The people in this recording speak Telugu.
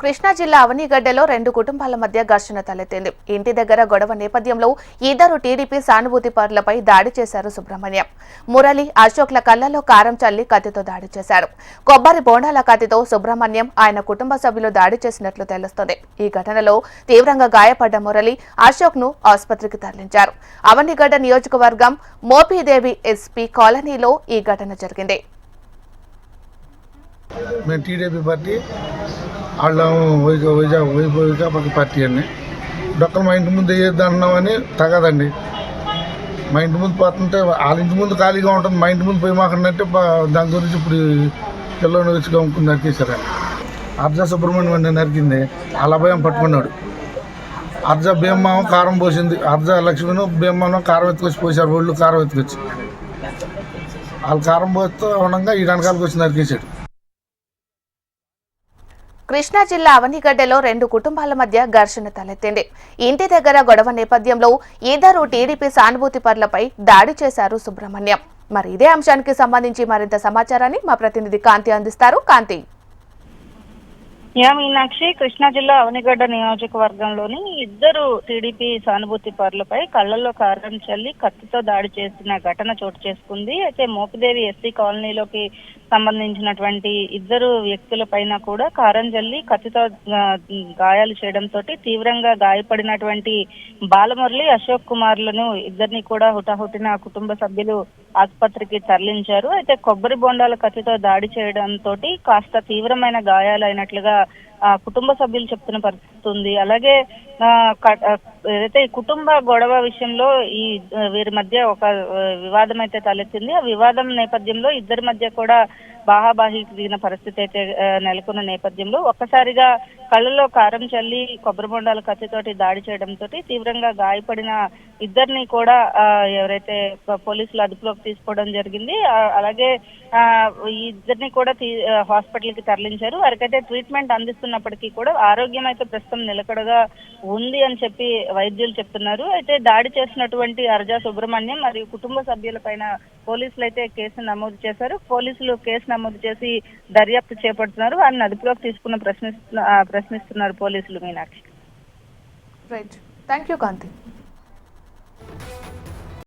కృష్ణా జిల్లా అవనిగడ్డలో రెండు కుటుంబాల మధ్య ఘర్షణ తలెత్తింది. ఇంటి దగ్గర గొడవ నేపథ్యంలో ఇద్దరు టీడీపీ సానుభూతి పరులపై దాడి చేశారు సుబ్రహ్మణ్యం. మురళి, అశోక్ల కళ్లలో కారం చల్లి కత్తితో దాడి చేశారు. కొబ్బరి బోండాల కత్తితో సుబ్రహ్మణ్యం, ఆయన కుటుంబ సభ్యులు దాడి చేసినట్లు తెలుస్తోంది. ఈ ఘటనలో తీవ్రంగా గాయపడ్డ మురళి, అశోక్ ను ఆసుపత్రికి తరలించారు. అవనిగడ్డ నియోజకవర్గం మోపిదేవి ఎస్పీ కాలనీలో ఈ ఘటన జరిగింది. వైభవిక పార్టీ అండి. డొక్కలు మా ఇంటి ముందు వేయొద్దన్నామని తగదండి. మా ఇంటి ముందు పోతుంటే వాళ్ళ ఇంటి ముందు ఖాళీగా ఉంటుంది, మా ఇంటి ముందు పోయి మాకంటే దాని గురించి ఇప్పుడు పిల్లలు వచ్చి గమ్ముకుని నరికేశారండి. అర్జా సుబ్రహ్మణ్యం అండి నరికింది. అలా భయం పట్టుకున్నాడు. అర్జా భీమ్మావం కారం పోసింది. అర్జా లక్ష్మణ్ భీమ్మావం కారం ఎత్తుకొచ్చి పోసారు. ఒళ్ళు కారం ఎత్తుకొచ్చి వాళ్ళు కారం పోస్తూ ఉండగా ఈ వెనకాలకు వచ్చి నరికేశాడు. కృష్ణా జిల్లా అవనిగడ్డలో రెండు కుటుంబాల మధ్య ఘర్షణ తలెత్తింది. ఇంటి దగ్గర గొడవ నేపథ్యంలో ఇద్దరు టీడీపీ సానుభూతి పరులపై దాడి చేశారు సుబ్రహ్మణ్యం. మరి ఇదే అంశానికి సంబంధించి మరింత సమాచారాన్ని మా ప్రతినిధి కాంతి అందిస్తారు. కాంతి. మీనాక్షి, కృష్ణా జిల్లా అవనిగడ్డ నియోజకవర్గంలోని ఇద్దరు టీడీపీ సానుభూతి పరులపై కళ్లలో కారం చల్లి కత్తితో దాడి చేసిన ఘటన చోటు చేసుకుంది. అయితే మోపిదేవి ఎస్సీ కాలనీలోకి సంబంధించినటువంటి ఇద్దరు వ్యక్తుల పైన కూడా కారం జల్లి కత్తితో గాయాలు చేయడంతో తీవ్రంగా గాయపడినటువంటి బాలమురళి, అశోక్ కుమార్లను ఇద్దరిని కూడా హుటాహుటిన కుటుంబ సభ్యులు ఆసుపత్రికి తరలించారు. అయితే కొబ్బరి బొండాల కత్తితో దాడి చేయడంతో కాస్త తీవ్రమైన గాయాలైనట్లుగా కుటుంబ సభ్యులు చెప్తున్న పరిస్థితి ఉంది. అలాగే ఏదైతే ఈ కుటుంబ గొడవ విషయంలో ఈ వీరి మధ్య ఒక వివాదం అయితే తలెత్తింది. ఆ వివాదం నేపథ్యంలో ఇద్దరి మధ్య కూడా బాహాబాహికి దిగిన పరిస్థితి అయితే నెలకొన్న నేపథ్యంలో ఒక్కసారిగా కళ్ళలో కారం చల్లి కొబ్బరి బొండాల కత్తితోటి దాడి చేయడంతో తీవ్రంగా గాయపడిన ఇద్దరిని కూడా ఎవరైతే పోలీసులు అదుపులోకి తీసుకోవడం జరిగింది. అలాగే ఈ ఇద్దరిని కూడా హాస్పిటల్ కి తరలించారు. వారికైతే ట్రీట్మెంట్ అందిస్తున్నప్పటికీ కూడా ఆరోగ్యం అయితే ప్రస్తుతం నిలకడగా ఉంది అని చెప్పి వైద్యులు చెప్తున్నారు. అయితే దాడి చేసినటువంటి అర్జా సుబ్రహ్మణ్యం మరియు కుటుంబ సభ్యుల పైన పోలీసులు అయితే కేసు నమోదు చేశారు. పోలీసులు కేసు నమోదు చేసి దర్యాప్తు చేపడుతున్నారు. వారిని అదుపులోకి తీసుకున్న ప్రశ్నిస్తున్నారు పోలీసులు. మీనాక్షి. రైట్. థాంక్యూ కాంతి.